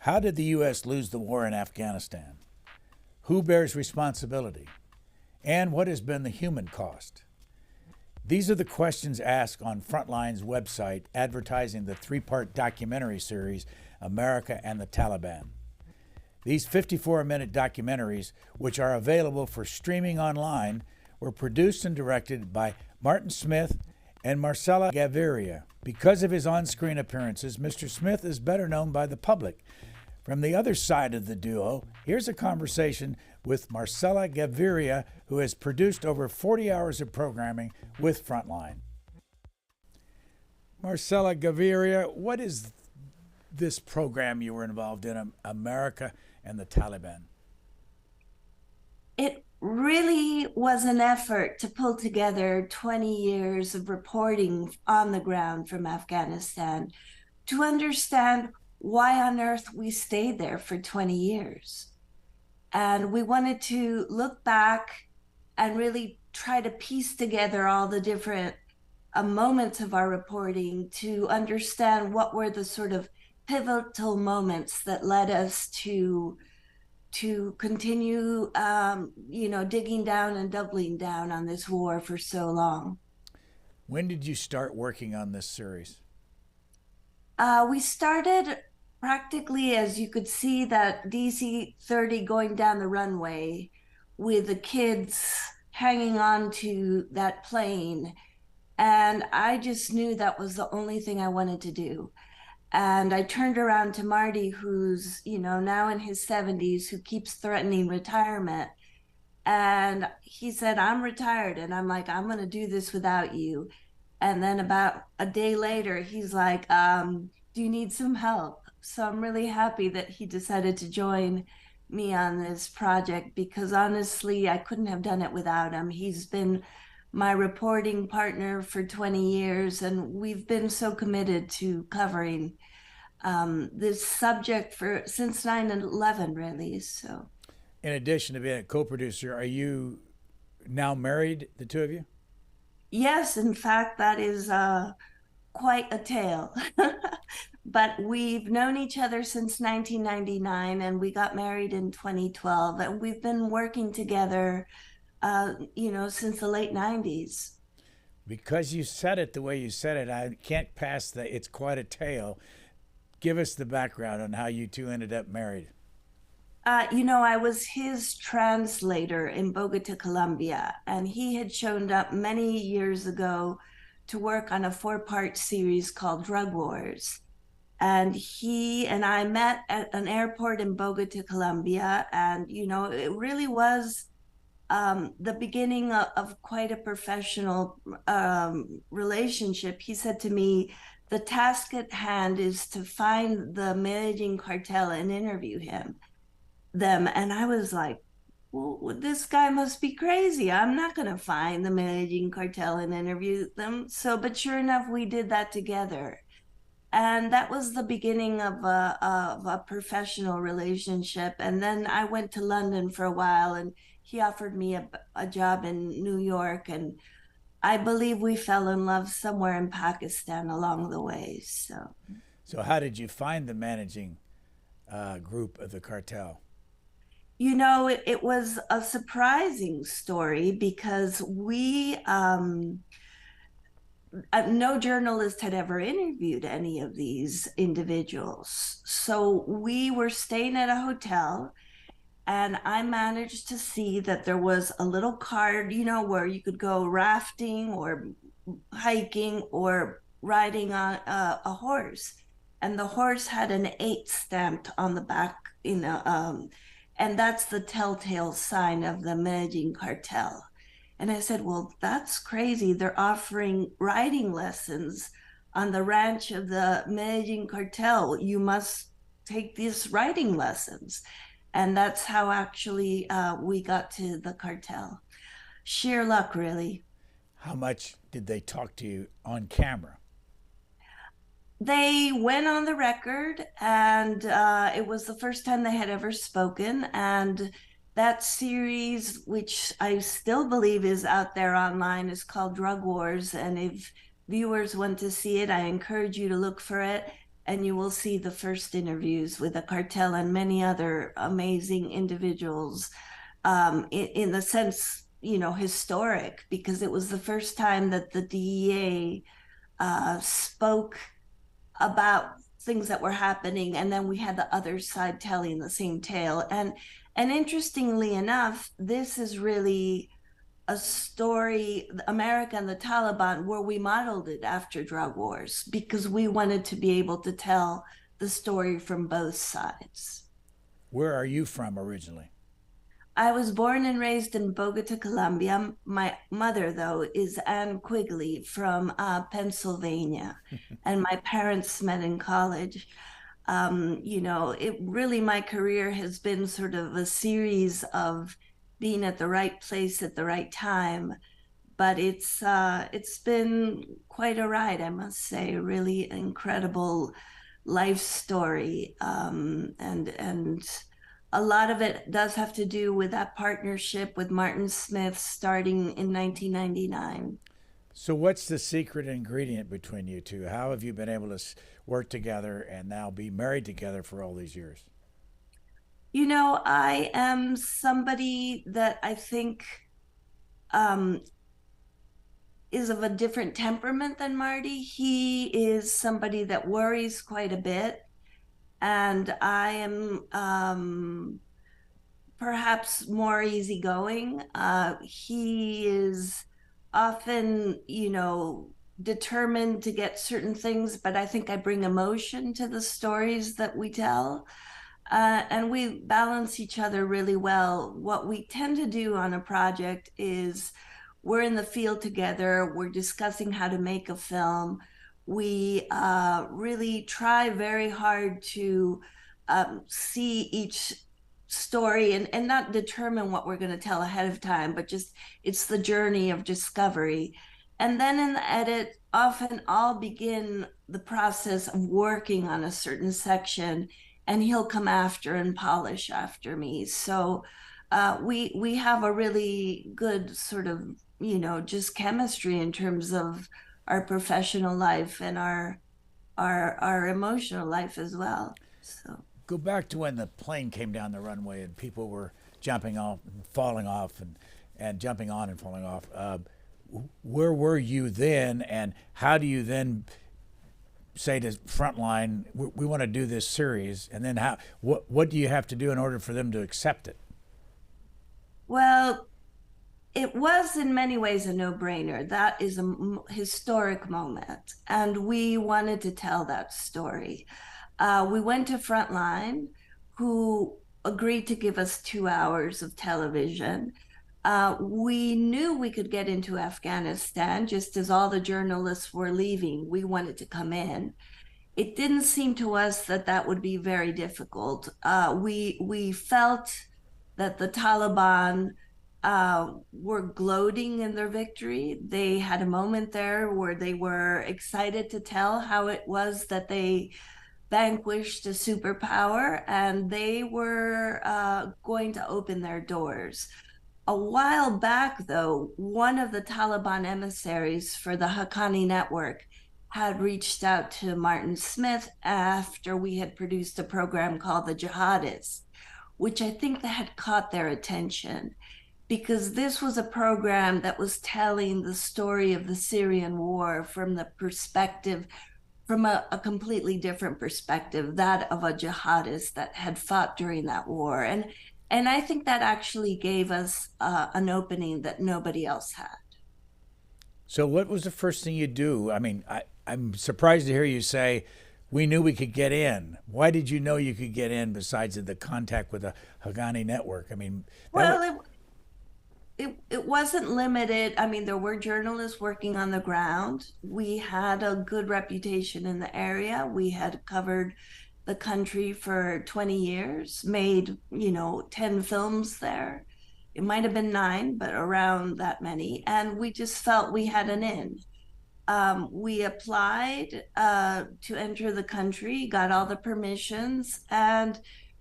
How did the U.S. lose the war in Afghanistan? Who bears responsibility? And what has been the human cost? These are the questions asked on Frontline's website advertising the three-part documentary series, America and the Taliban. These 54-minute documentaries, which are available for streaming online, were produced and directed by Martin Smith and Marcela Gaviria. Because of his on-screen appearances, Mr. Smith is better known by the public. From the other side of the duo, here's a conversation with Marcela Gaviria, who has produced over 40 hours of programming with Frontline. Marcela Gaviria, what is this program you were involved in, America and the Taliban? It really was an effort to pull together 20 years of reporting on the ground from Afghanistan to understand why on earth we stayed there for 20 years. And we wanted to look back and really try to piece together all the different moments of our reporting to understand what were the sort of pivotal moments that led us to continue, digging down and doubling down on this war for so long. When did you start working on this series? We started practically, as you could see, that DC-30 going down the runway with the kids hanging on to that plane. And I just knew that was the only thing I wanted to do. And I turned around to Marty, who's, now in his 70s, who keeps threatening retirement. And he said, I'm retired. And I'm like, I'm going to do this without you. And then about a day later, he's like, do you need some help? So I'm really happy that he decided to join me on this project, because honestly, I couldn't have done it without him. He's been my reporting partner for 20 years, and we've been so committed to covering this subject since 9/11, really. So, in addition to being a co-producer, are you now married, the two of you? Yes, in fact, that is quite a tale. But we've known each other since 1999, and we got married in 2012, and we've been working together, since the late 90s. Because you said it the way you said it, I can't pass the it's quite a tale. Give us the background on how you two ended up married. I was his translator in Bogota, Colombia, and he had shown up many years ago to work on a 4-part series called Drug Wars. And he and I met at an airport in Bogota, Colombia, and, it really was the beginning of quite a professional relationship. He said to me, the task at hand is to find the Medellin cartel and interview them. And I was like, well, this guy must be crazy. I'm not going to find the Medellin cartel and interview them. But sure enough, we did that together. And that was the beginning of a professional relationship. And then I went to London for a while, and he offered me a job in New York. And I believe we fell in love somewhere in Pakistan along the way. So how did you find the managing group of the cartel? It was a surprising story, because no journalist had ever interviewed any of these individuals. So we were staying at a hotel, and I managed to see that there was a little card, where you could go rafting or hiking or riding on a horse. And the horse had an 8 stamped on the back, and that's the telltale sign of the Medellin cartel. And I said, well, that's crazy. They're offering riding lessons on the ranch of the Medellin cartel. You must take these riding lessons. And that's how actually we got to the cartel. Sheer luck, really. How much did they talk to you on camera? They went on the record, and it was the first time they had ever spoken. And that series, which I still believe is out there online, is called Drug Wars. And if viewers want to see it, I encourage you to look for it. and you will see the first interviews with the cartel and many other amazing individuals, in the sense, historic, because it was the first time that the DEA spoke about things that were happening, and then we had the other side telling the same tale. And interestingly enough, this is really a story, America and the Taliban, where we modeled it after drug wars because we wanted to be able to tell the story from both sides. Where are you from originally? I was born and raised in Bogota, Colombia. My mother, though, is Anne Quigley from Pennsylvania, and my parents met in college. It really, my career has been sort of a series of being at the right place at the right time, but it's been quite a ride, I must say. Really incredible life story, and a lot of it does have to do with that partnership with Martin Smith starting in 1999. So, what's the secret ingredient between you two? How have you been able to work together and now be married together for all these years? I am somebody that I think um, is of a different temperament than Marty. He is somebody that worries quite a bit, and I am perhaps more easygoing. He is often, determined to get certain things, but I think I bring emotion to the stories that we tell. And we balance each other really well. What we tend to do on a project is we're in the field together, we're discussing how to make a film. We really try very hard to see each story and not determine what we're going to tell ahead of time, but just it's the journey of discovery. And then in the edit, often I'll begin the process of working on a certain section, and he'll come after and polish after me. So we have a really good sort of just chemistry in terms of our professional life and our emotional life as well. So. Go back to when the plane came down the runway and people were jumping off and falling off and jumping on and falling off. Where were you then, and how do you then say to Frontline, we want to do this series, and then what do you have to do in order for them to accept it? Well, it was in many ways a no-brainer. That is a historic moment, and we wanted to tell that story. We went to Frontline, who agreed to give us 2 hours of television. We knew we could get into Afghanistan just as all the journalists were leaving. We wanted to come in. It didn't seem to us that that would be very difficult. We felt that the Taliban were gloating in their victory. They had a moment there where they were excited to tell how it was that they vanquished a superpower, and they were going to open their doors. A while back, though, one of the Taliban emissaries for the Haqqani network had reached out to Martin Smith after we had produced a program called The Jihadists, which I think that had caught their attention because this was a program that was telling the story of the Syrian war from the perspective, from a completely different perspective, that of a jihadist that had fought during that war. And I think that actually gave us an opening that nobody else had. So, what was the first thing you do? I mean, I'm surprised to hear you say we knew we could get in. Why did you know you could get in besides the contact with the Haqqani network? I mean, Well, it wasn't limited. I mean, there were journalists working on the ground. We had a good reputation in the area. We had covered the country for 20 years, made, 10 films there. It might have been 9, but around that many. And we just felt we had an in. We applied to enter the country, got all the permissions, and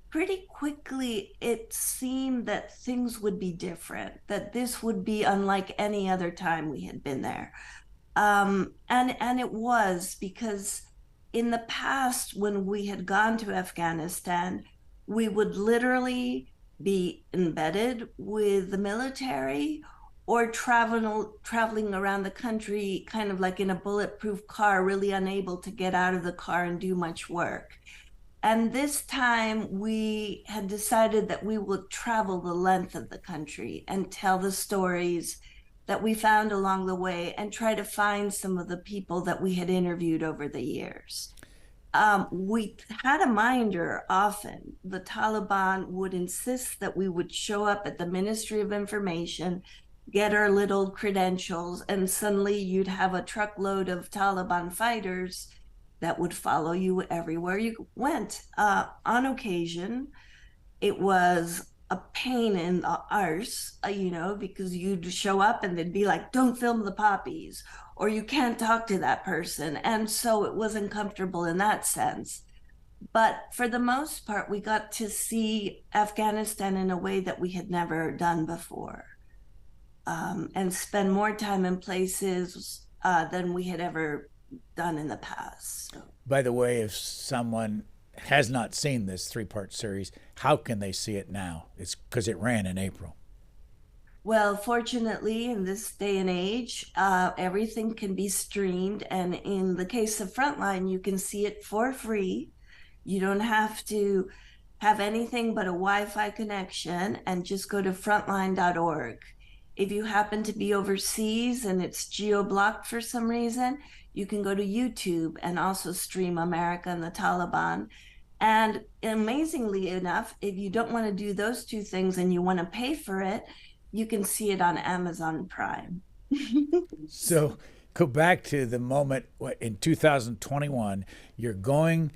pretty quickly it seemed that things would be different, that this would be unlike any other time we had been there. And it was because in the past, when we had gone to Afghanistan, we would literally be embedded with the military or traveling around the country kind of like in a bulletproof car, really unable to get out of the car and do much work. And this time we had decided that we would travel the length of the country and tell the stories that we found along the way and try to find some of the people that we had interviewed over the years. We had a minder often. The Taliban would insist that we would show up at the Ministry of Information, get our little credentials, and suddenly you'd have a truckload of Taliban fighters that would follow you everywhere you went. On occasion, it was a pain in the arse, because you'd show up and they'd be like, don't film the poppies, or you can't talk to that person. And so it was uncomfortable in that sense. But for the most part, we got to see Afghanistan in a way that we had never done before, and spend more time in places than we had ever done in the past. So. By the way, if someone has not seen this three-part series, how can they see it now? It's because it ran in April. Well, fortunately, in this day and age, everything can be streamed. And in the case of Frontline, you can see it for free. You don't have to have anything but a Wi-Fi connection and just go to frontline.org. If you happen to be overseas and it's geo-blocked for some reason, you can go to YouTube and also stream America and the Taliban. And amazingly enough, if you don't want to do those two things and you want to pay for it, you can see it on Amazon Prime. So go back to the moment in 2021, you're going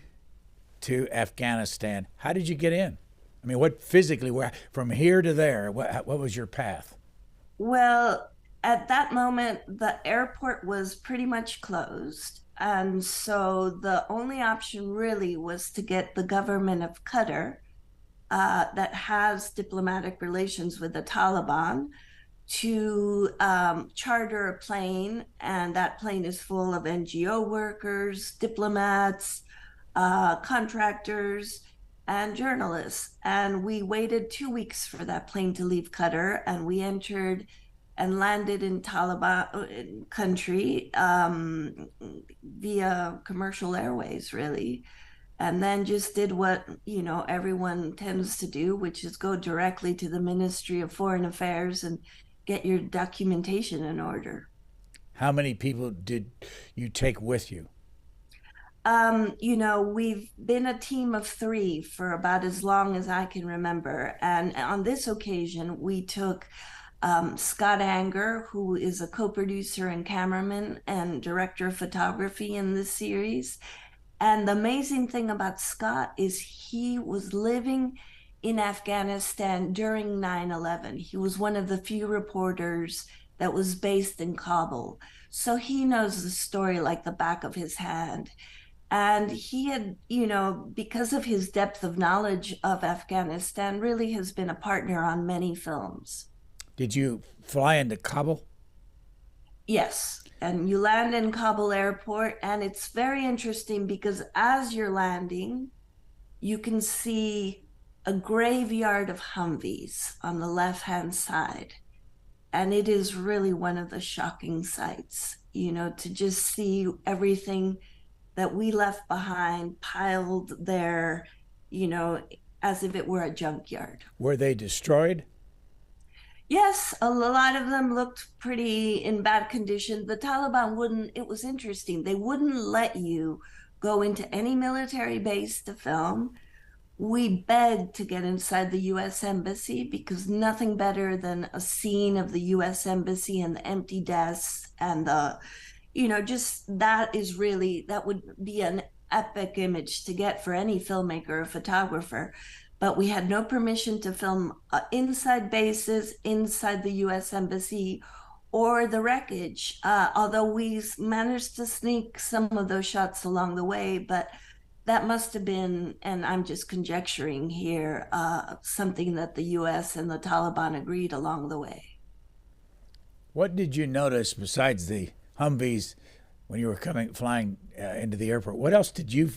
to Afghanistan. How did you get in? I mean, what physically, from here to there, what was your path? Well, at that moment, the airport was pretty much closed. And so the only option really was to get the government of Qatar, that has diplomatic relations with the Taliban, to charter a plane. And that plane is full of NGO workers, diplomats, contractors, and journalists. And we waited 2 weeks for that plane to leave Qatar, and we entered and landed in Taliban country via commercial airways, really. And then just did what, everyone tends to do, which is go directly to the Ministry of Foreign Affairs and get your documentation in order. How many people did you take with you? We've been a team of 3 for about as long as I can remember. And on this occasion, we took Scott Anger, who is a co-producer and cameraman and director of photography in this series. And the amazing thing about Scott is he was living in Afghanistan during 9/11. He was one of the few reporters that was based in Kabul. So he knows the story like the back of his hand. And he had, because of his depth of knowledge of Afghanistan, really has been a partner on many films. Did you fly into Kabul? Yes. And you land in Kabul airport, and it's very interesting because as you're landing, you can see a graveyard of Humvees on the left-hand side. And it is really one of the shocking sights, to just see everything that we left behind piled there, as if it were a junkyard. Were they destroyed? Yes, a lot of them looked pretty in bad condition. The Taliban wouldn't, it was interesting, they wouldn't let you go into any military base to film. We begged to get inside the US Embassy because nothing better than a scene of the US Embassy and the empty desks and just that would be an epic image to get for any filmmaker or photographer. But we had no permission to film inside bases, inside the US Embassy, or the wreckage, although we managed to sneak some of those shots along the way. But that must have been, and I'm just conjecturing here, something that the US and the Taliban agreed along the way. What did you notice besides the Humvees when you were flying into the airport. What else did you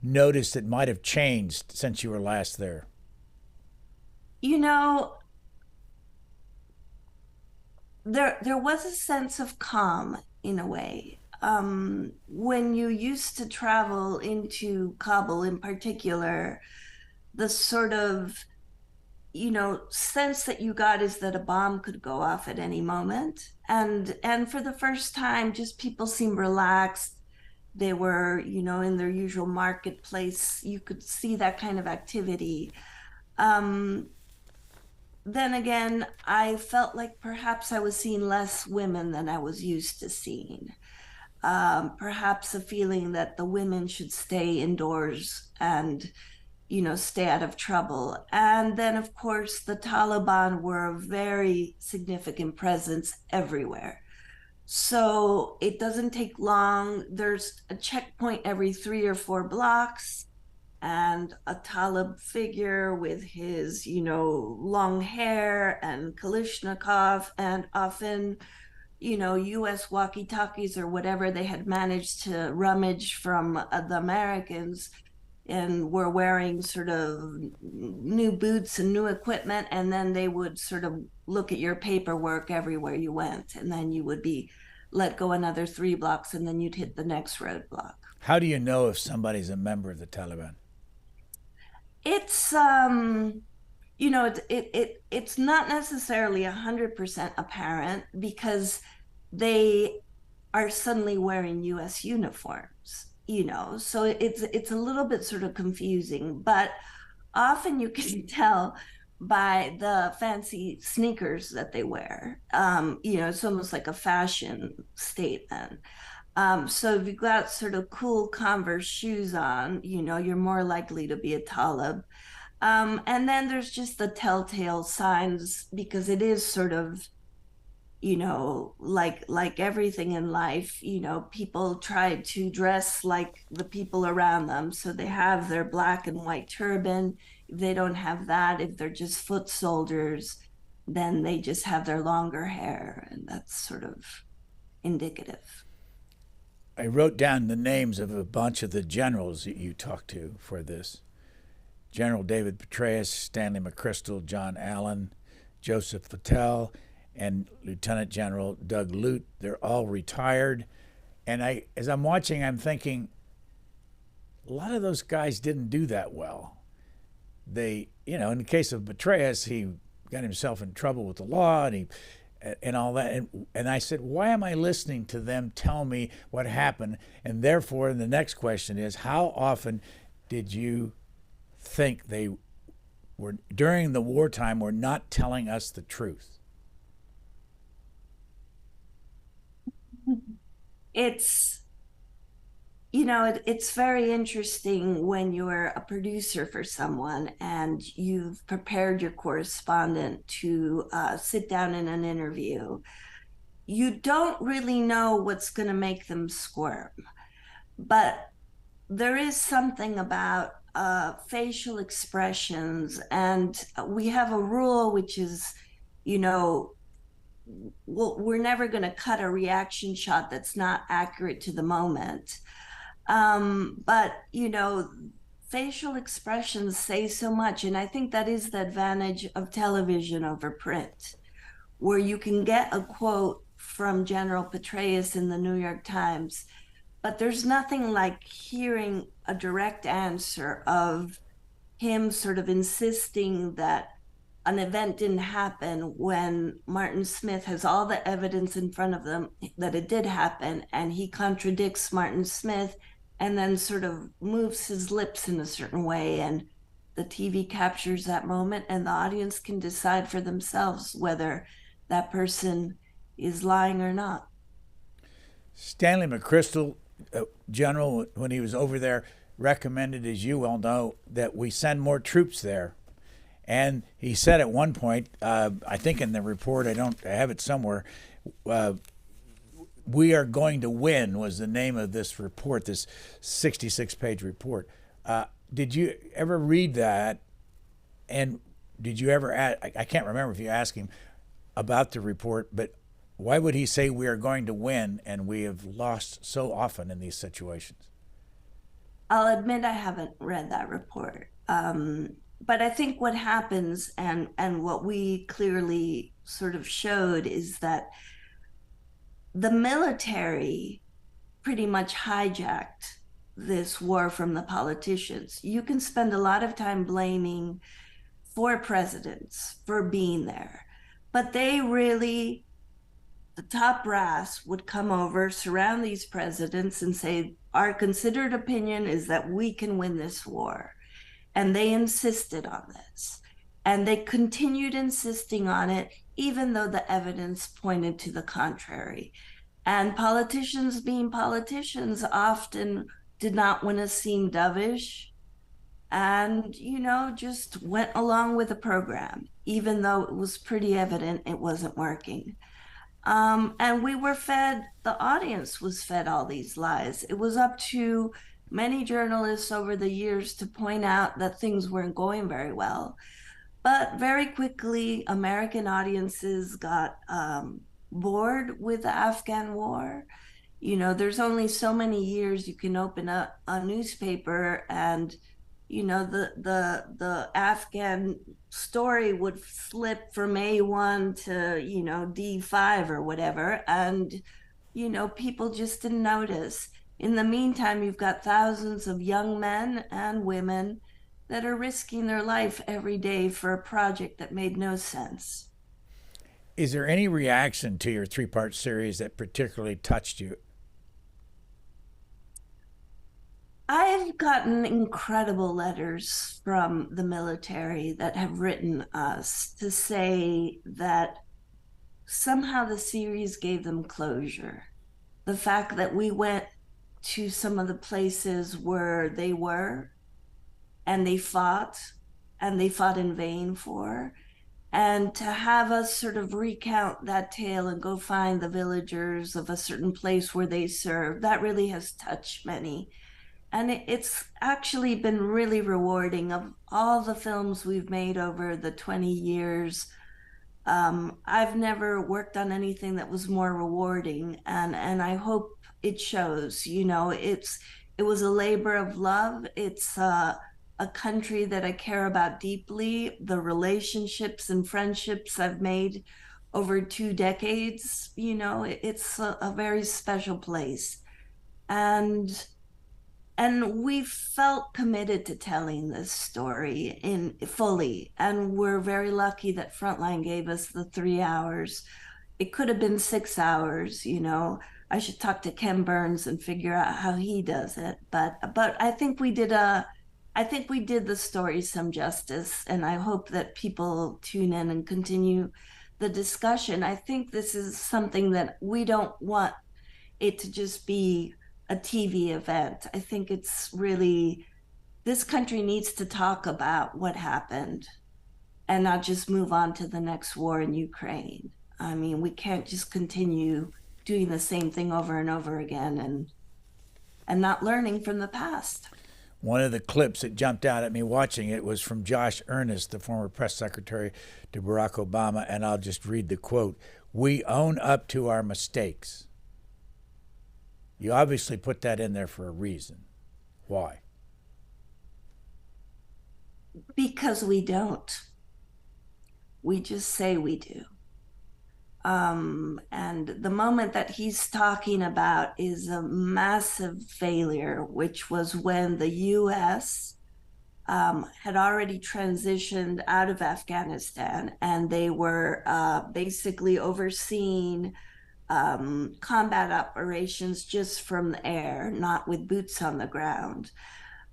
notice that might have changed since you were last there? You know, there was a sense of calm in a way. When you used to travel into Kabul in particular, the sort of sense that you got is that a bomb could go off at any moment. And for the first time, just people seemed relaxed. They were, in their usual marketplace. You could see that kind of activity. Um, then again, I felt like perhaps I was seeing less women than I was used to seeing. Perhaps a feeling that the women should stay indoors and stay out of trouble. And then, of course, the Taliban were a very significant presence everywhere. So it doesn't take long. There's a checkpoint every 3 or 4 blocks, and a Talib figure with his, long hair and Kalashnikov, and often, US walkie talkies or whatever they had managed to rummage from the Americans, and were wearing sort of new boots and new equipment. And then they would sort of look at your paperwork everywhere you went. And then you would be let go another 3 blocks, and then you'd hit the next roadblock. How do you know if somebody's a member of the Taliban? It's it's not necessarily 100% apparent, because they are suddenly wearing US uniforms, so it's a little bit sort of confusing. But often you can tell by the fancy sneakers that they wear. It's almost like a fashion statement. So if you've got sort of cool Converse shoes on, you're more likely to be a Talib. And then there's just the telltale signs, because it is sort of, like everything in life, people try to dress like the people around them. So they have their black and white turban. If they don't have that, if they're just foot soldiers, then they just have their longer hair, and that's sort of indicative. I wrote down the names of a bunch of the generals that you talked to for this. General David Petraeus, Stanley McChrystal, John Allen, Joseph Patel, and Lieutenant General Doug Lute. They're all retired. And as I'm watching, I'm thinking, a lot of those guys didn't do that well. They, in the case of Petraeus, he got himself in trouble with the law, and all that. And I said, why am I listening to them tell me what happened? And therefore, the next question is, how often did you think they were, during the wartime, were not telling us the truth? It's it's very interesting when you're a producer for someone and you've prepared your correspondent to sit down in an interview. You don't really know what's going to make them squirm, but there is something about facial expressions, and we have a rule which is, we're never going to cut a reaction shot that's not accurate to the moment. But facial expressions say so much, and I think that is the advantage of television over print, where you can get a quote from General Petraeus in the New York Times, but there's nothing like hearing a direct answer of him sort of insisting that an event didn't happen, when Martin Smith has all the evidence in front of them that it did happen, and he contradicts Martin Smith and then sort of moves his lips in a certain way, and the TV captures that moment, and the audience can decide for themselves whether that person is lying or not. Stanley McChrystal, General, when he was over there, recommended, as you well know, that we send more troops there. And he said at one point, I think in the report, I have it somewhere, "We Are Going to Win" was the name of this report, this 66-page report. Did you ever read that? And did you ever I can't remember if you asked him about the report, but Why would he say we are going to win and we have lost so often in these situations? I'll admit I haven't read that report. But I think what happens and what we clearly sort of showed is that the military pretty much hijacked this war from the politicians. You can spend a lot of time blaming four presidents for being there, but they really, the top brass would come over, surround these presidents, and say, our considered opinion is that we can win this war. And they insisted on this. And they continued insisting on it, even though the evidence pointed to the contrary. And politicians, being politicians, often did not want to seem dovish and, just went along with the program, even though it was pretty evident it wasn't working. And we were fed, the audience was fed all these lies. It was up to many journalists over the years to point out that things weren't going very well. But very quickly, American audiences got bored with the Afghan war. There's only so many years you can open up a newspaper and the Afghan story would slip from A1 to D5 or whatever, and people just didn't notice. In the meantime, you've got thousands of young men and women that are risking their life every day for a project that made no sense. Is there any reaction to your three-part series that particularly touched you? I've gotten incredible letters from the military that have written us to say that somehow the series gave them closure. The fact that we went to some of the places where they were and they fought in vain for, and to have us sort of recount that tale and go find the villagers of a certain place where they served, that really has touched many. And it's actually been really rewarding. Of all the films we've made over the 20 years, I've never worked on anything that was more rewarding, and I hope it shows. It was a labor of love. It's a country that I care about deeply. The relationships and friendships I've made over 2 decades, it's a very special place. And we felt committed to telling this story in fully, and we're very lucky that Frontline gave us the 3 hours. It could have been 6 hours. I should talk to Ken Burns and figure out how he does it, but I think we did the story some justice, and I hope that people tune in and continue the discussion. I think this is something that we don't want it to just be a TV event. I think it's really, this country needs to talk about what happened and not just move on to the next war in Ukraine. I mean, we can't just continue doing the same thing over and over again and not learning from the past. One of the clips that jumped out at me watching it was from Josh Earnest, the former press secretary to Barack Obama, and I'll just read the quote. "We own up to our mistakes." You obviously put that in there for a reason. Why? Because we don't. We just say we do. And the moment that he's talking about is a massive failure, which was when the US had already transitioned out of Afghanistan, and they were basically overseeing combat operations just from the air, not with boots on the ground.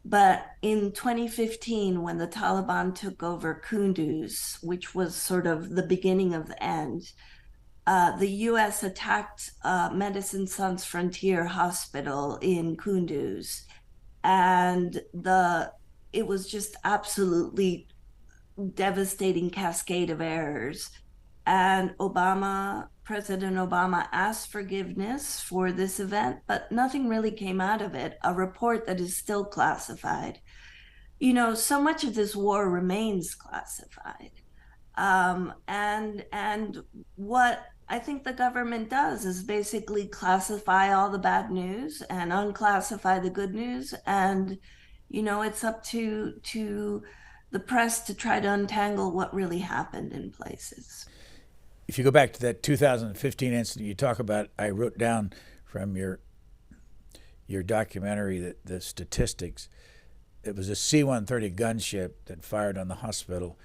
But in 2015, when the Taliban took over Kunduz, which was sort of the beginning of the end, the US attacked Medicine Sans Frontier Hospital in Kunduz. And it was just absolutely devastating cascade of errors. And President Obama asked forgiveness for this event, but nothing really came out of it. A report that is still classified. So much of this war remains classified. And what I think the government does is basically classify all the bad news and unclassify the good news. And, it's up to the press to try to untangle what really happened in places. If you go back to that 2015 incident you talk about, I wrote down from your documentary that the statistics. It was a C-130 gunship that fired on the hospital.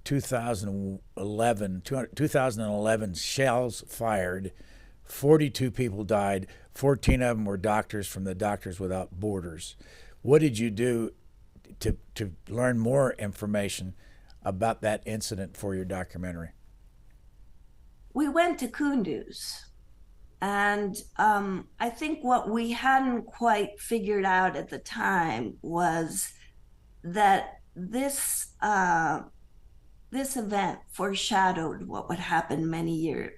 2011 shells fired. 42 people died. 14 of them were doctors from the Doctors Without Borders. What did you do to learn more information about that incident for your documentary? We went to Kunduz. And I think what we hadn't quite figured out at the time was that this event foreshadowed what would happen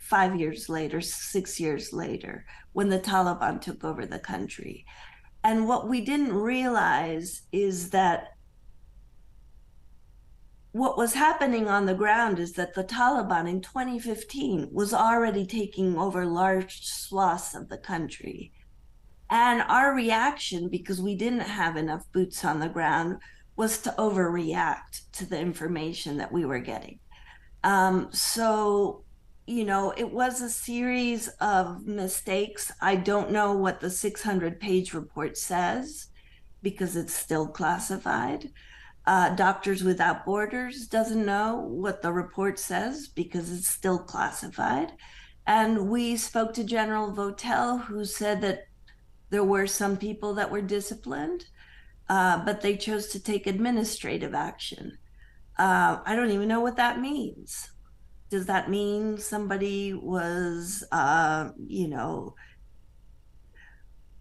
5 years later, 6 years later, when the Taliban took over the country. And what we didn't realize is that what was happening on the ground is that the Taliban in 2015 was already taking over large swaths of the country. And our reaction, because we didn't have enough boots on the ground, was to overreact to the information that we were getting. So, it was a series of mistakes. I don't know what the 600-page report says because it's still classified. Doctors Without Borders doesn't know what the report says because it's still classified. And we spoke to General Votel, who said that there were some people that were disciplined, but they chose to take administrative action. I don't even know what that means. Does that mean somebody was,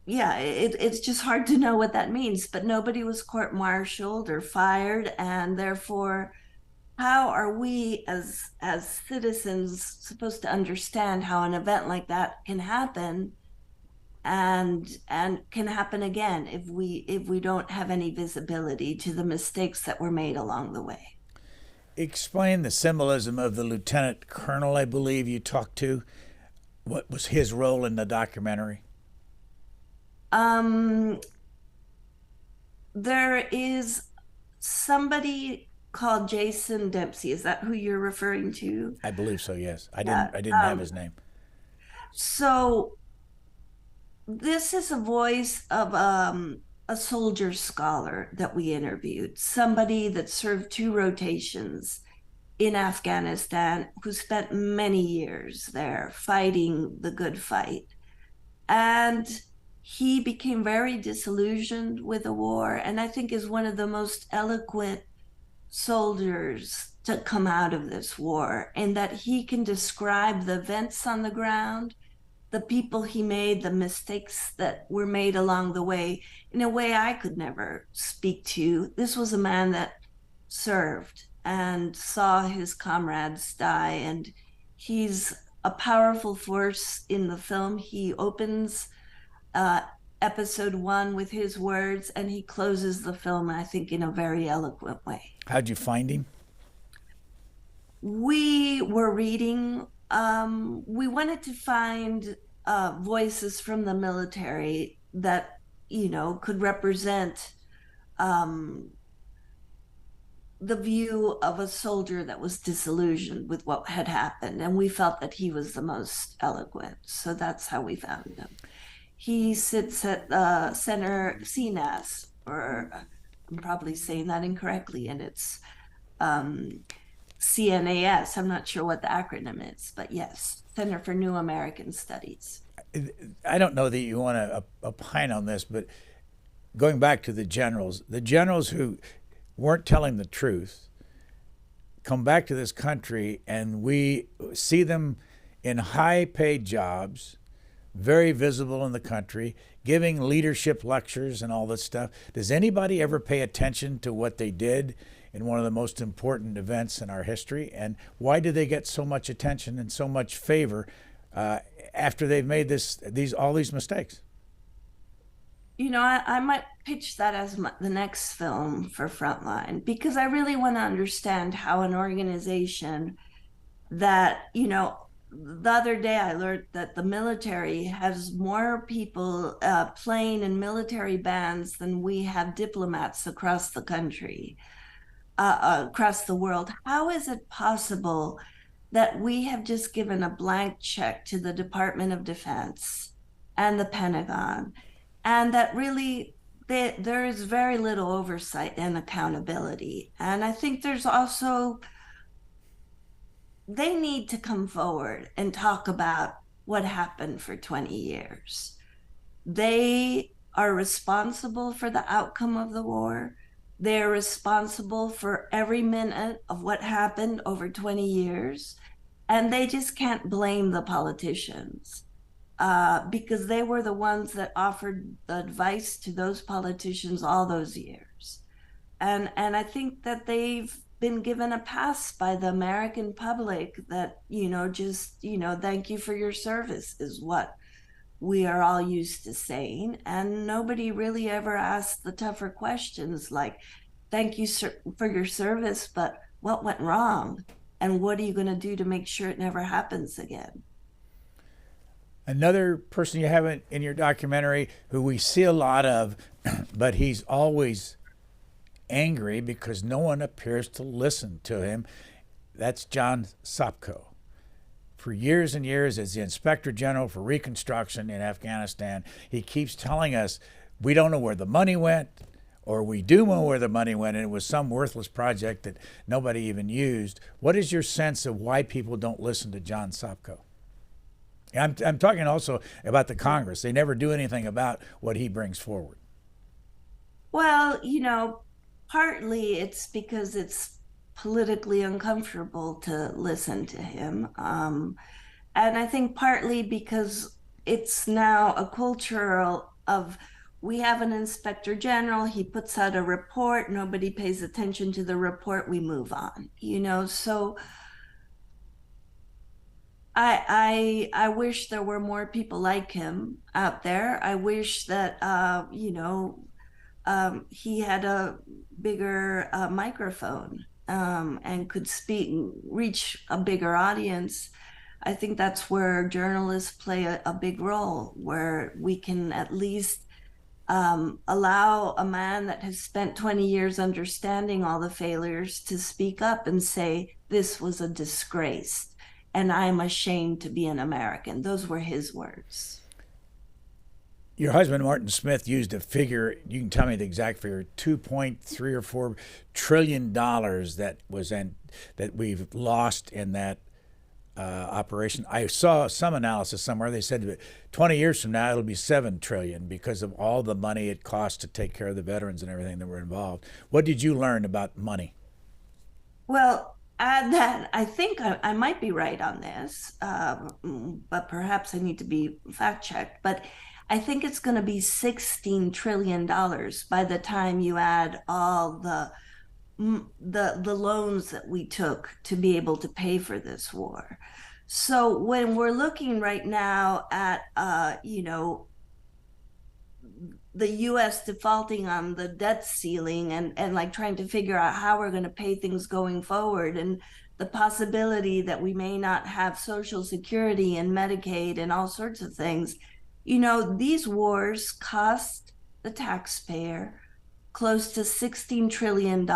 yeah, it's just hard to know what that means, but nobody was court-martialed or fired, and therefore, how are we as citizens supposed to understand how an event like that can happen and can happen again if we don't have any visibility to the mistakes that were made along the way? Explain the symbolism of the lieutenant colonel, I believe you talked to. What was his role in the documentary? There is somebody called Jason Dempsey. Is that who you're referring to? I believe so. Yes, I Yeah. didn't. I didn't have his name. So this is a voice of a soldier scholar that we interviewed, somebody that served 2 rotations in Afghanistan, who spent many years there fighting the good fight. And he became very disillusioned with the war, and I think is one of the most eloquent soldiers to come out of this war, in that he can describe the events on the ground, the people he made, the mistakes that were made along the way, in a way I could never speak to. This was a man that served and saw his comrades die, and he's a powerful force in the film. He opens uh, episode 1 with his words, and he closes the film, I think, in a very eloquent way. How'd you find him? We were reading, we wanted to find voices from the military that, could represent the view of a soldier that was disillusioned with what had happened. And we felt that he was the most eloquent. So that's how we found him. He sits at Center CNAS, or I'm probably saying that incorrectly, and it's CNAS. I'm not sure what the acronym is, but yes, Center for New American Studies. I don't know that you want to opine on this, but going back to the generals who weren't telling the truth come back to this country, and we see them in high paid jobs, very visible in the country, giving leadership lectures and all this stuff. Does anybody ever pay attention to what they did in one of the most important events in our history? And why do they get so much attention and so much favor after they've made all these mistakes? I might pitch that as the next film for Frontline, because I really want to understand how an organization that, the other day I learned that the military has more people playing in military bands than we have diplomats across the country, across the world. How is it possible that we have just given a blank check to the Department of Defense and the Pentagon, and that really there is very little oversight and accountability? And I think there's also, they need to come forward and talk about what happened for 20 years. They are responsible for the outcome of the war. They're responsible for every minute of what happened over 20 years. And they just can't blame the politicians because they were the ones that offered the advice to those politicians all those years. And I think that they've been given a pass by the American public that, just, thank you for your service is what we are all used to saying. And nobody really ever asked the tougher questions like, thank you for your service, but what went wrong? And what are you going to do to make sure it never happens again? Another person you have in your documentary who we see a lot of, but he's always angry because no one appears to listen to him. That's John Sopko. For years and years, as the Inspector General for Reconstruction in Afghanistan, he keeps telling us we don't know where the money went, or we do know where the money went, and it was some worthless project that nobody even used. What is your sense of why people don't listen to John Sopko? I'm talking also about the Congress. They never do anything about what he brings forward. Well, partly it's because it's politically uncomfortable to listen to him. And I think partly because it's now a culture of, we have an inspector general, he puts out a report, nobody pays attention to the report, we move on, so I wish there were more people like him out there. I wish that he had a bigger microphone and could reach a bigger audience. I think that's where journalists play a big role, where we can at least allow a man that has spent 20 years understanding all the failures to speak up and say, this was a disgrace and I'm ashamed to be an American. Those were his words. Your husband, Martin Smith, used a figure, you can tell me the exact figure, 2.3 or $4 trillion that we've lost in that operation. I saw some analysis somewhere. They said that 20 years from now, it'll be 7 trillion because of all the money it cost to take care of the veterans and everything that were involved. What did you learn about money? Well, add that I think I might be right on this, but perhaps I need to be fact checked. But I think it's going to be $16 trillion by the time you add all the loans that we took to be able to pay for this war. So when we're looking right now at the US defaulting on the debt ceiling and like trying to figure out how we're going to pay things going forward, and the possibility that we may not have Social Security and Medicaid and all sorts of things, these wars cost the taxpayer close to $16 trillion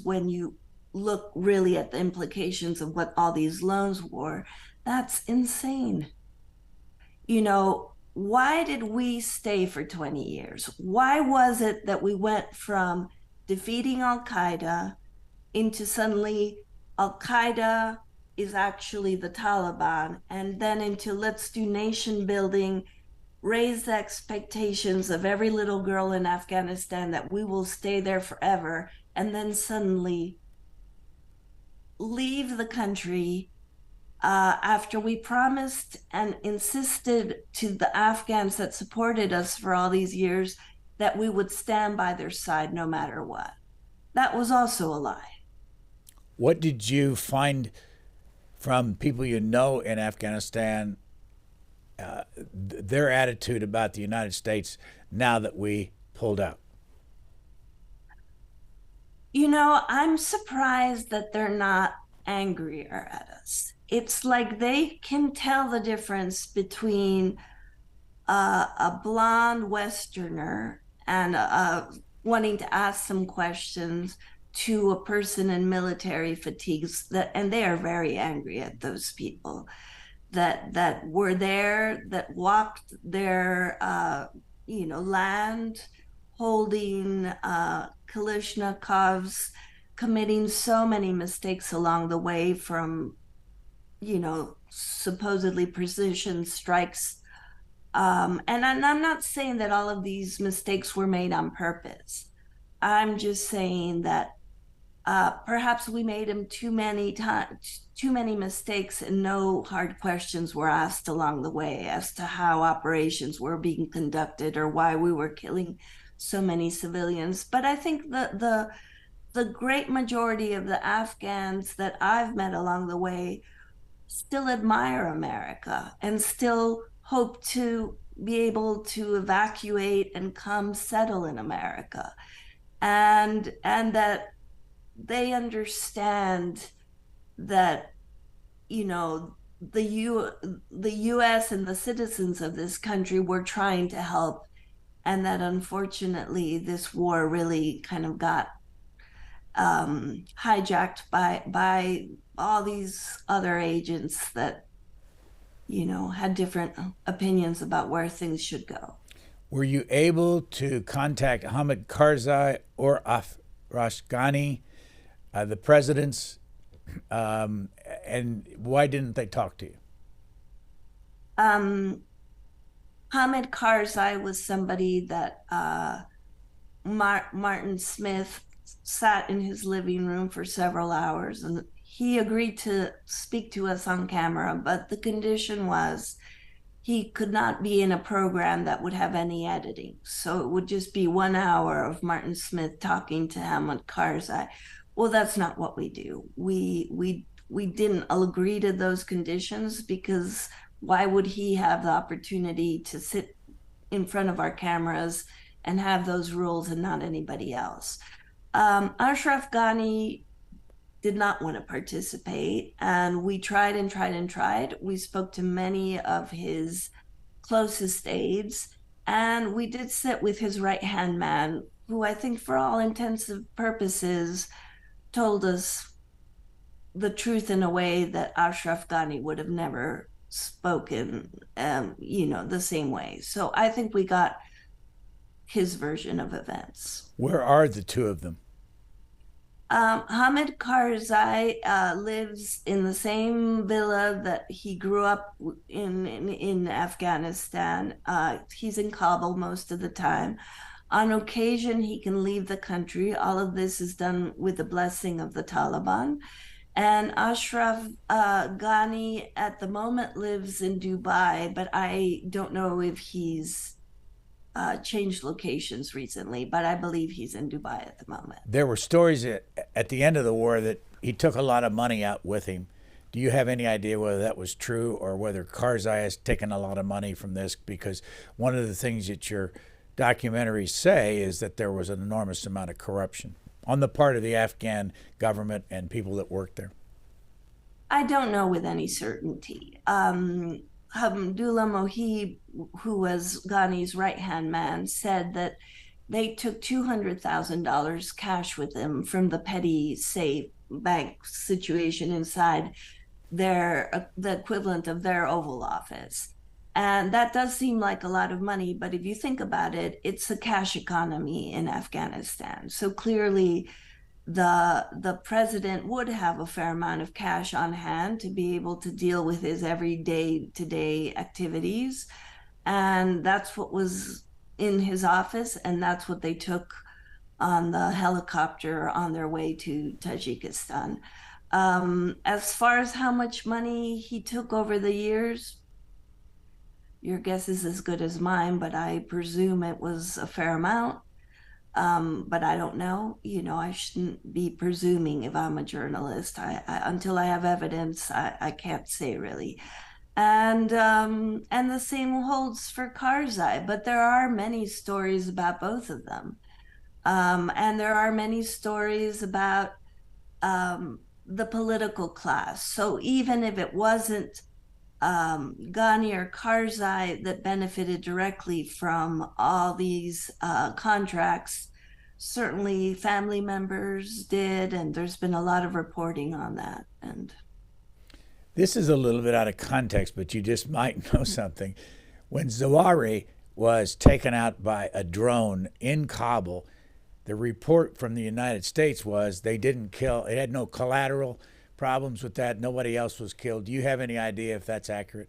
when you look really at the implications of what all these loans were. That's insane. Why did we stay for 20 years? Why was it that we went from defeating Al Qaeda into suddenly Al Qaeda is actually the Taliban, and then into let's do nation building, raise the expectations of every little girl in Afghanistan that we will stay there forever, and then suddenly leave the country after we promised and insisted to the Afghans that supported us for all these years that we would stand by their side no matter what. That was also a lie. What did you find from people in Afghanistan, their attitude about the United States now that we pulled out? I'm surprised that they're not angrier at us. It's like they can tell the difference between a blonde Westerner and wanting to ask some questions to a person in military fatigues that, and they are very angry at those people that were there, that walked their land, holding Kalashnikovs, committing so many mistakes along the way, from supposedly precision strikes. And I'm not saying that all of these mistakes were made on purpose. I'm just saying that perhaps we made him too many mistakes, and no hard questions were asked along the way as to how operations were being conducted or why we were killing so many civilians. But I think the great majority of the Afghans that I've met along the way still admire America and still hope to be able to evacuate and come settle in America, and that they understand that the US and the citizens of this country were trying to help, and that unfortunately this war really kind of got hijacked by all these other agents that had different opinions about where things should go. Were you able to contact Hamid Karzai or Ashraf Ghani, the presidents, and why didn't they talk to you? Um, Hamid Karzai was somebody that Martin Smith sat in his living room for several hours, and he agreed to speak to us on camera, but the condition was he could not be in a program that would have any editing. So it would just be 1 hour of Martin Smith talking to Hamid Karzai. Well, that's not what we do. We didn't agree to those conditions, because why would he have the opportunity to sit in front of our cameras and have those rules and not anybody else? Ashraf Ghani did not want to participate, and we tried and tried and tried. We spoke to many of his closest aides, and we did sit with his right hand man, who I think, for all intensive purposes, told us the truth in a way that Ashraf Ghani would have never spoken, the same way. So I think we got his version of events. Where are the two of them? Hamid Karzai lives in the same villa that he grew up in Afghanistan. He's in Kabul most of the time. On occasion, he can leave the country. All of this is done with the blessing of the Taliban. And Ashraf Ghani at the moment lives in Dubai, but I don't know if he's changed locations recently, but I believe he's in Dubai at the moment. There were stories at the end of the war that he took a lot of money out with him. Do you have any idea whether that was true, or whether Karzai has taken a lot of money from this? Because one of the things that your documentaries say is that there was an enormous amount of corruption on the part of the Afghan government and people that worked there. I don't know with any certainty. Hamdullah Mohib, who was Ghani's right hand man, said that they took $200,000 cash with them from the petty safe bank situation inside the equivalent of their Oval Office. And that does seem like a lot of money, but if you think about it, it's a cash economy in Afghanistan. So clearly, the president would have a fair amount of cash on hand to be able to deal with his everyday to day activities, and that's what was in his office, and that's what they took on the helicopter on their way to Tajikistan. As far as how much money he took over the years, your guess is as good as mine, but I presume it was a fair amount. But I don't know. I shouldn't be presuming if I'm a journalist. Until I have evidence, I can't say really. And the same holds for Karzai. But there are many stories about both of them, and there are many stories about the political class. So even if it wasn't Ghani or Karzai that benefited directly from all these contracts, certainly family members did, and there's been a lot of reporting on that. And This is a little bit out of context, but you just might know something. When Zawahiri was taken out by a drone in Kabul, the report from the United States was they didn't kill, it had no collateral problems with that. Nobody else was killed. Do you have any idea if that's accurate?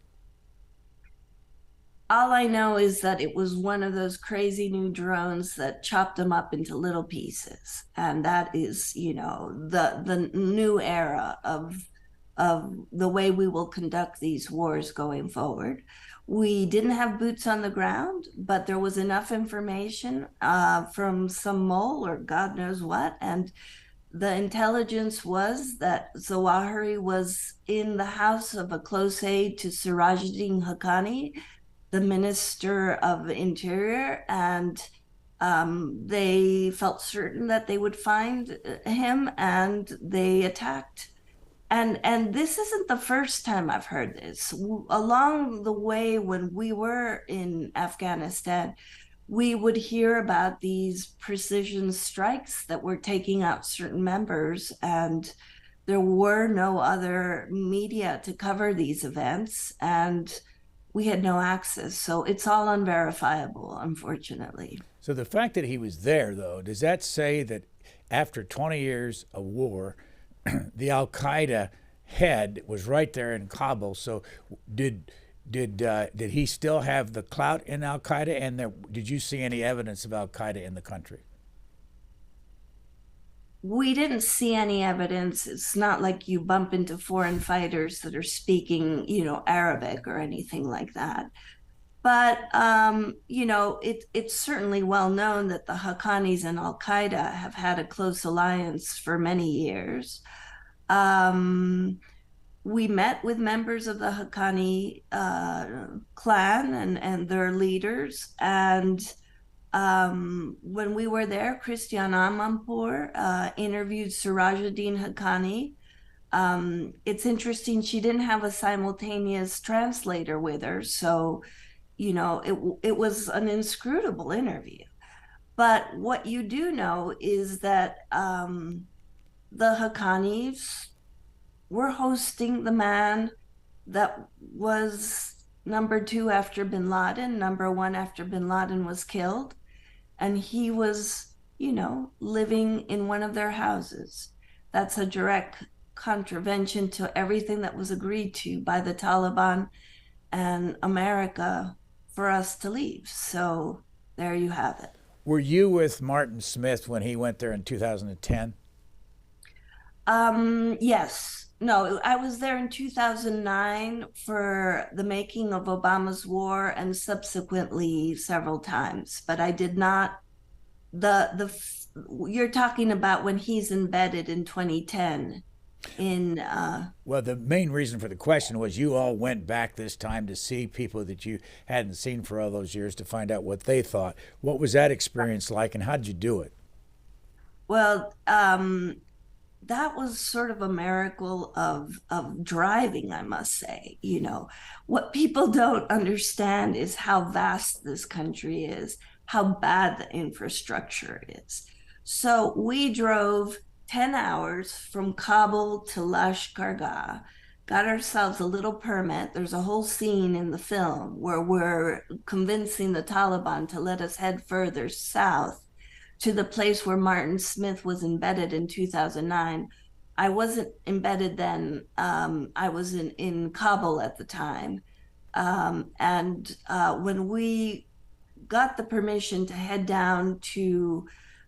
all I know is that it was one of those crazy new drones that chopped them up into little pieces, and that is, the new era of the way we will conduct these wars going forward. We didn't have boots on the ground, but there was enough information from some mole or God knows what, and the intelligence was that Zawahiri was in the house of a close aide to Sirajuddin Haqqani, the Minister of Interior, and they felt certain that they would find him, and they attacked. And this isn't the first time I've heard this. Along the way, when we were in Afghanistan, we would hear about these precision strikes that were taking out certain members, and there were no other media to cover these events, and we had no access. So it's all unverifiable, unfortunately. So the fact that he was there, though, does that say that after 20 years of war, the Al Qaeda head was right there in Kabul? So did he still have the clout in Al Qaeda? And did you see any evidence of Al Qaeda in the country? We didn't see any evidence. It's not like you bump into foreign fighters that are speaking, Arabic or anything like that. But it's certainly well known that the Haqqanis and Al Qaeda have had a close alliance for many years. We met with members of the Haqqani clan and their leaders, and when we were there, Christiane Amanpour interviewed Sirajuddin Haqqani. It's interesting, she didn't have a simultaneous translator with her, so it was an inscrutable interview. But what you do know is that the Haqqanis were hosting the man that was number two after bin Laden, number one after bin Laden was killed. And he was, living in one of their houses. That's a direct contravention to everything that was agreed to by the Taliban and America for us to leave. So there you have it. Were you with Martin Smith when he went there in 2010? Yes. No, I was there in 2009 for the making of Obama's War, and subsequently several times, but I did not. The You're talking about when he's embedded in 2010 in Well, the main reason for the question was you all went back this time to see people that you hadn't seen for all those years to find out what they thought. What was that experience like, and how did you do it? well, that was sort of a miracle of driving, I must say. What people don't understand is how vast this country is, how bad the infrastructure is. So we drove 10 hours from Kabul to Lashkargah, got ourselves a little permit. There's a whole scene in the film where we're convincing the Taliban to let us head further south to the place where Martin Smith was embedded in 2009. I wasn't embedded then. I was in Kabul at the time. And when we got the permission to head down to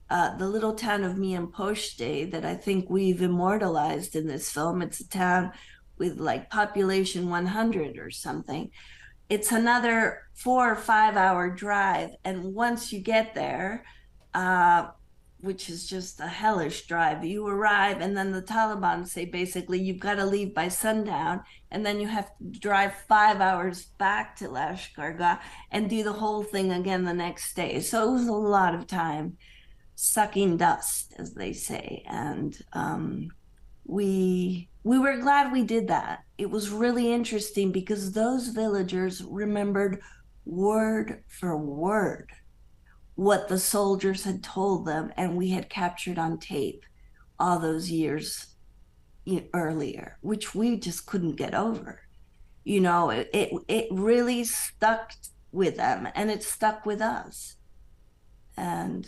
the little town of Mianposhte that I think we've immortalized in this film, it's a town with like population 100 or something. It's another 4 or 5 hour drive. And once you get there, which is just a hellish drive. You arrive, and then the Taliban say basically you've got to leave by sundown, and then you have to drive 5 hours back to Lashkargah and do the whole thing again the next day. So it was a lot of time sucking dust, as they say. And we were glad we did that. It was really interesting because those villagers remembered word for word what the soldiers had told them and we had captured on tape all those years earlier, which we just couldn't get over. It really stuck with them, and it stuck with us. And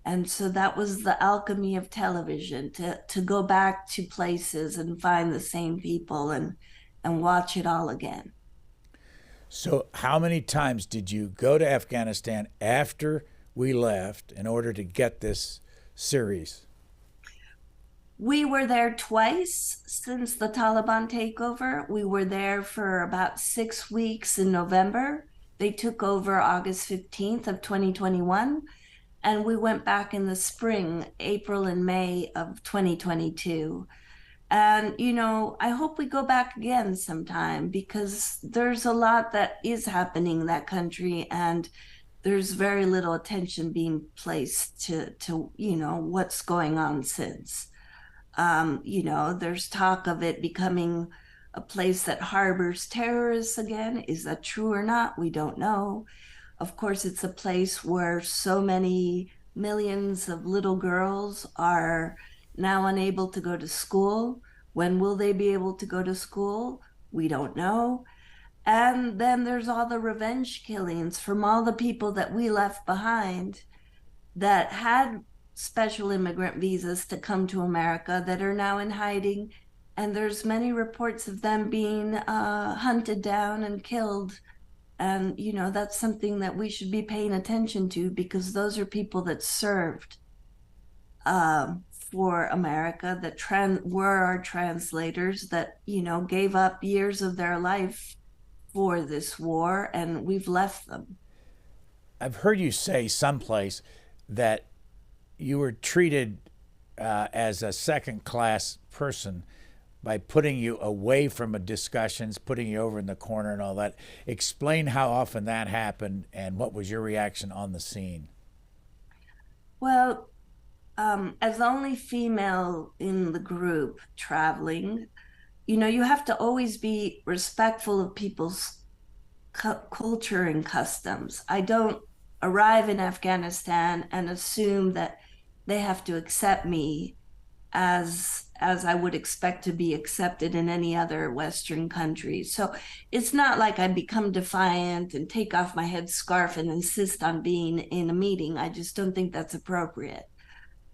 and so that was the alchemy of television, to go back to places and find the same people and watch it all again. So, how many times did you go to Afghanistan after we left in order to get this series? We were there twice since the Taliban takeover. We were there for about 6 weeks in November. They took over August 15th of 2021, and we went back in the spring, April and May of 2022. And, I hope we go back again sometime because there's a lot that is happening in that country, and there's very little attention being placed to what's going on since. There's talk of it becoming a place that harbors terrorists again. Is that true or not? We don't know. Of course, it's a place where so many millions of little girls are now unable to go to school. When will they be able to go to school? We don't know. And then there's all the revenge killings from all the people that we left behind that had special immigrant visas to come to America that are now in hiding. And there's many reports of them being hunted down and killed. And, that's something that we should be paying attention to because those are people that served for America, that were our translators, that, gave up years of their life for this war, and we've left them. I've heard you say someplace that you were treated as a second class person by putting you away from discussions, putting you over in the corner and all that. Explain how often that happened and what was your reaction on the scene. Well, as the only female in the group traveling, you have to always be respectful of people's culture and customs. I don't arrive in Afghanistan and assume that they have to accept me as I would expect to be accepted in any other Western country. So it's not like I become defiant and take off my headscarf and insist on being in a meeting. I just don't think that's appropriate.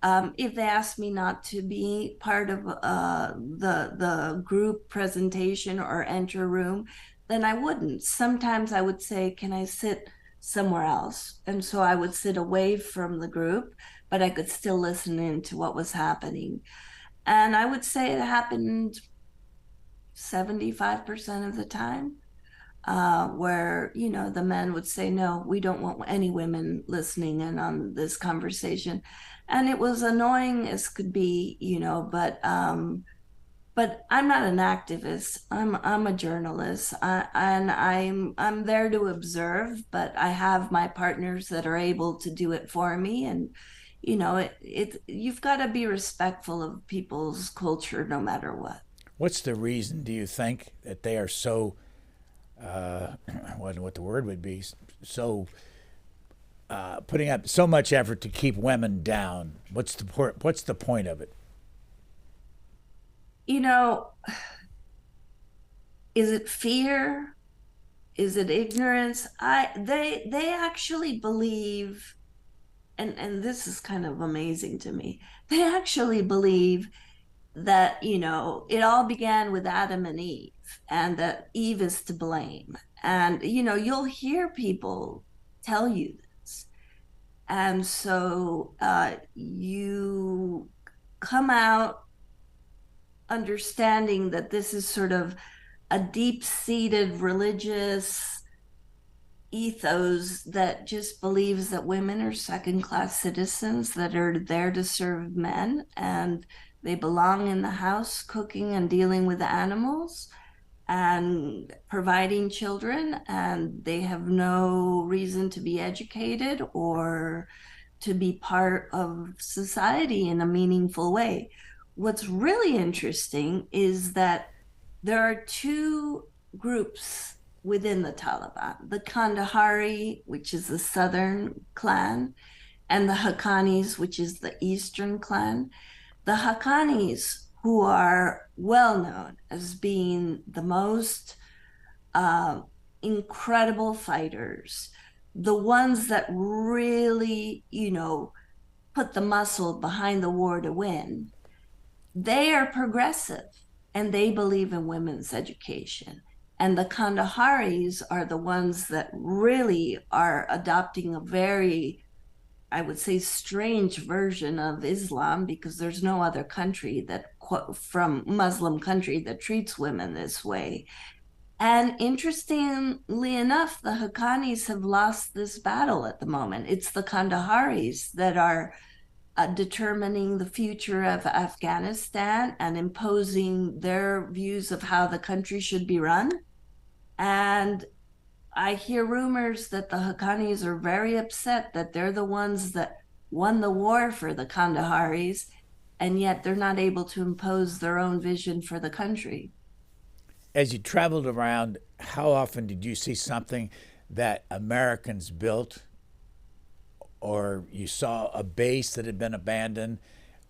If they ask me not to be part of the group presentation or enter a room, then I wouldn't. Sometimes I would say, "Can I sit somewhere else?" And so I would sit away from the group, but I could still listen in to what was happening. And I would say it happened 75% of the time, where, the men would say, "No, we don't want any women listening in on this conversation." And it was annoying as could be, but I'm not an activist. I'm a journalist, and I'm there to observe. But I have my partners that are able to do it for me, and you've got to be respectful of people's culture no matter what. What's the reason, do you think, that they are so, what the word would be, so putting up so much effort to keep women down? What's the point of it? You know, is it fear? Is it ignorance? They actually believe, and this is kind of amazing to me. They actually believe that, it all began with Adam and Eve, and that Eve is to blame. And, you'll hear people tell you this. And so you come out understanding that this is sort of a deep-seated religious ethos that just believes that women are second-class citizens that are there to serve men, and they belong in the house cooking and dealing with the animals and providing children, and they have no reason to be educated or to be part of society in a meaningful way. what's really interesting is that there are two groups within the Taliban, the Kandahari, which is the southern clan, and the Haqqanis, which is the eastern clan. The Haqqanis, who are well known as being the most uh, incredible fighters, the ones that really, put the muscle behind the war to win, they are progressive and they believe in women's education. And the Kandaharis are the ones that really are adopting a very, I would say, strange version of Islam, because there's no other country that, from Muslim country, that treats women this way. And interestingly enough, the Haqqanis have lost this battle at the moment. It's the Kandaharis that are determining the future of Afghanistan and imposing their views of how the country should be run. And I hear rumors that the Haqqanis are very upset that they're the ones that won the war for the Kandaharis, and yet they're not able to impose their own vision for the country. As you traveled around, how often did you see something that Americans built, or you saw a base that had been abandoned?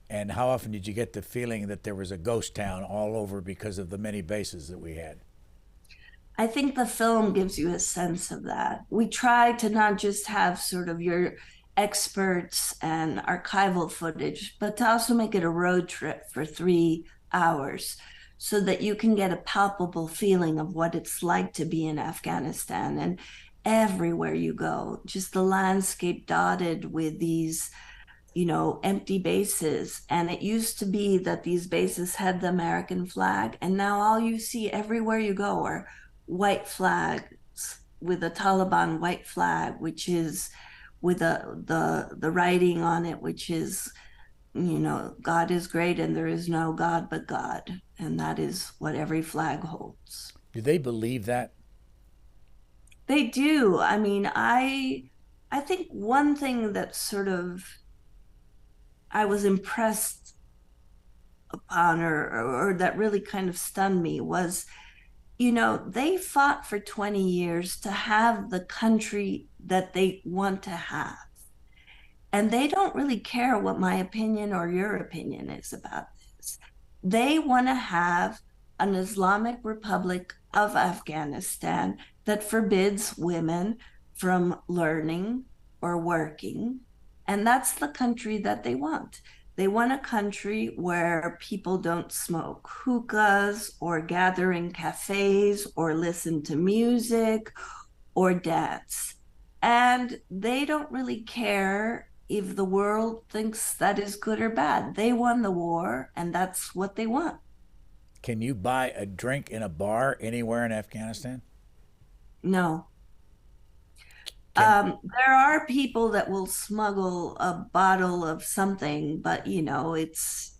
And how often did you get the feeling that there was a ghost town all over because of the many bases that we had? I think the film gives you a sense of that. We try to not just have sort of your experts and archival footage, but to also make it a road trip for 3 hours so that you can get a palpable feeling of what it's like to be in Afghanistan. And everywhere you go, just the landscape dotted with these empty bases. And it used to be that these bases had the American flag, and now all you see everywhere you go are white flags with a Taliban white flag, which is with the writing on it, which is, God is great and there is no God but God. And that is what every flag holds. Do they believe that? They do. I mean, I think one thing that sort of I was impressed upon, or that really kind of stunned me, was they fought for 20 years to have the country that they want to have. And they don't really care what my opinion or your opinion is about this. They want to have an Islamic Republic of Afghanistan that forbids women from learning or working. And that's the country that they want. They want a country where people don't smoke hookahs or gather in cafes or listen to music or dance. And they don't really care if the world thinks that is good or bad. They won the war, and that's what they want. Can you buy a drink in a bar anywhere in Afghanistan? No. Can There are people that will smuggle a bottle of something, but it's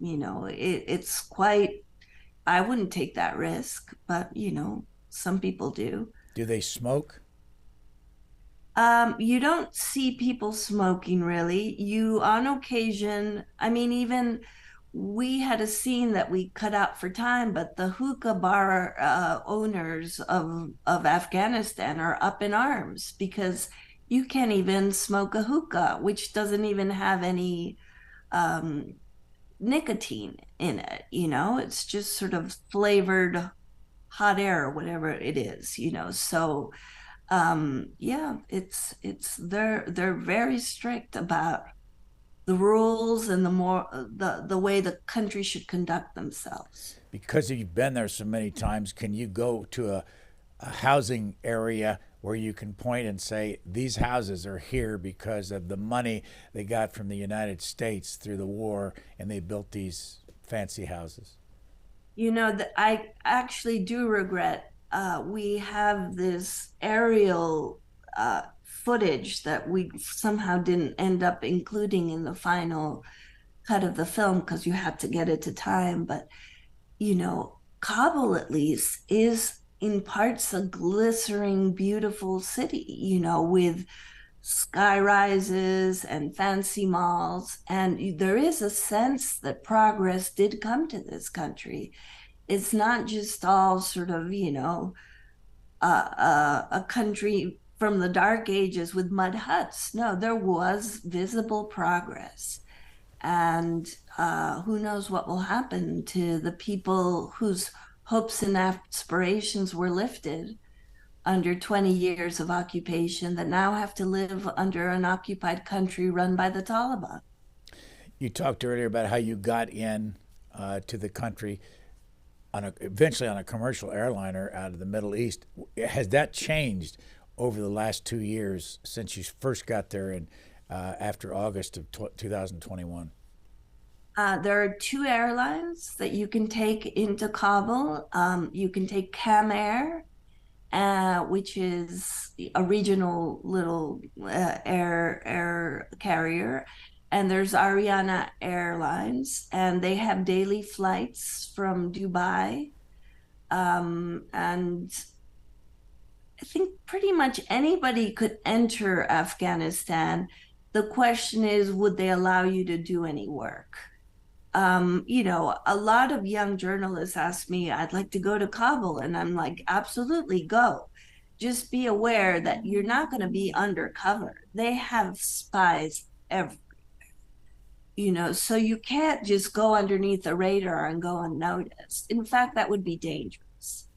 quite, I wouldn't take that risk, but some people do. do they smoke? You don't see people smoking really. You, on occasion, I mean, even we had a scene that we cut out for time, but the hookah bar owners of Afghanistan are up in arms because you can't even smoke a hookah, which doesn't even have any um, nicotine in it. It's just sort of flavored hot air or whatever it is. So yeah, it's they're very strict about the rules and the way the country should conduct themselves. Because you've been there so many times, can you go to a housing area where you can point and say, these houses are here because of the money they got from the United States through the war, and they built these fancy houses? That I actually do regret. We have this aerial footage that we somehow didn't end up including in the final cut of the film because you had to get it to time. But Kabul at least is in parts a glistering, beautiful city. With sky rises and fancy malls. And there is a sense that progress did come to this country. It's not just all sort of, a country from the dark ages with mud huts. No, there was visible progress. And who knows what will happen to the people whose hopes and aspirations were lifted under 20 years of occupation that now have to live under an occupied country run by the Taliban. You talked earlier about how you got in to the country eventually on a commercial airliner out of the Middle East. Has that changed over the last 2 years since you first got there in after August of 2021? There are two airlines that you can take into Kabul. You can take Cam Air, which is a regional little air carrier. And there's Ariana Airlines, and they have daily flights from Dubai. And I think pretty much anybody could enter Afghanistan. The question is, would they allow you to do any work? A lot of young journalists ask me, I'd like to go to Kabul. And I'm like, absolutely go. Just be aware that you're not going to be undercover. They have spies everywhere, so you can't just go underneath the radar and go unnoticed. In fact, that would be dangerous.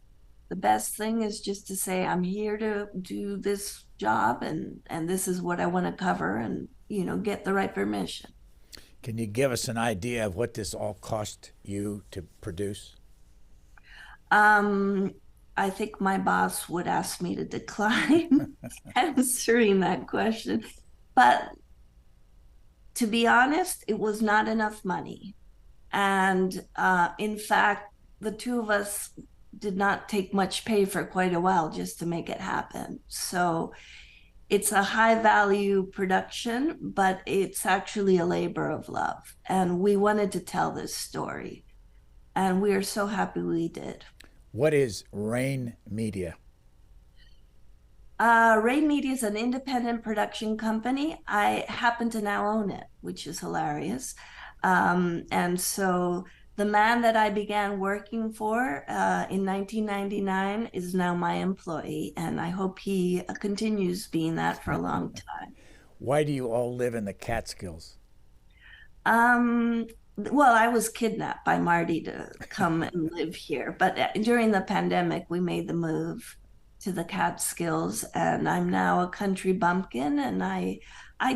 The best thing is just to say, I'm here to do this job and this is what I want to cover and, get the right permission. Can you give us an idea of what this all cost you to produce? I think my boss would ask me to decline answering that question. But to be honest, it was not enough money. And in fact, the two of us did not take much pay for quite a while just to make it happen. So it's a high value production, but it's actually a labor of love. And we wanted to tell this story. And we are so happy we did. What is Rain Media? Rain Media is an independent production company. I happen to now own it, which is hilarious. And so the man that I began working for in 1999 is now my employee, and I hope he continues being that for a long time. Why do you all live in the Catskills? Well, I was kidnapped by Marty to come and live here, but during the pandemic, we made the move to the Catskills, and I'm now a country bumpkin, and I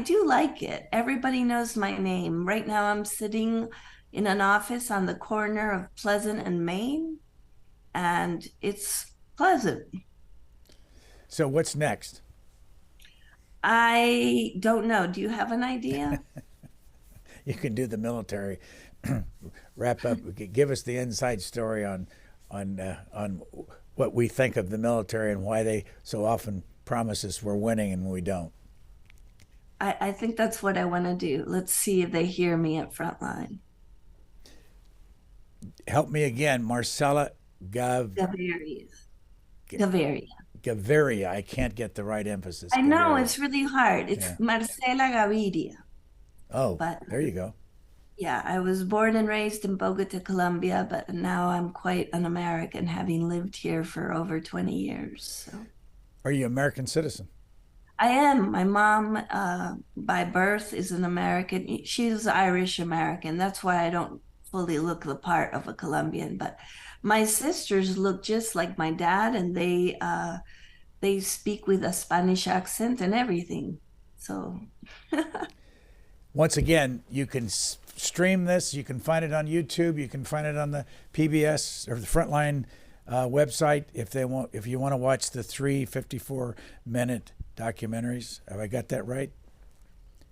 do like it. Everybody knows my name. Right now, I'm sitting in an office on the corner of Pleasant and Main, and it's pleasant. So what's next? I don't know. Do you have an idea? You can do the military. Wrap up. Give us the inside story on what we think of the military and why they so often promise us we're winning and we don't. I think that's what I want to do. Let's see if they hear me at Frontline. Help me again, Marcela Gaviria. Gaviria. Gaviria. I can't get the right emphasis. I know, Gaviria. it's really hard. It's Marcela Gaviria. Oh, but there you go. Yeah, I was born and raised in Bogota, Colombia, but now I'm quite an American, having lived here for over 20 years. So. Are you an American citizen? I am. My mom, by birth, is an American. She's Irish American. That's why I don't fully look the part of a Colombian. But my sisters look just like my dad, and they speak with a Spanish accent and everything. So. Once again, you can stream this. You can find it on YouTube. You can find it on the PBS or the Frontline website if you want to watch the 3 54-minute documentaries. Have I got that right?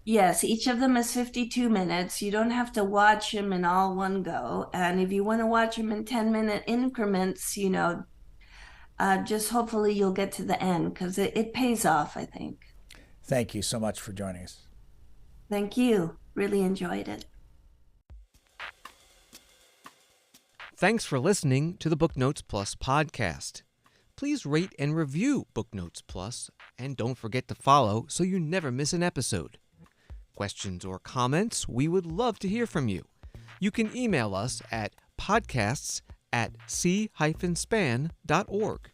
Yes, each of them is 52 minutes. You don't have to watch them in all one go. And if you want to watch them in 10-minute increments, just hopefully you'll get to the end because it pays off, I think. Thank you so much for joining us. Thank you. Really enjoyed it. Thanks for listening to the Booknotes Plus podcast. please rate and review Booknotes Plus, and don't forget to follow so you never miss an episode. Questions or comments, we would love to hear from you. You can email us at podcasts@c-span.org.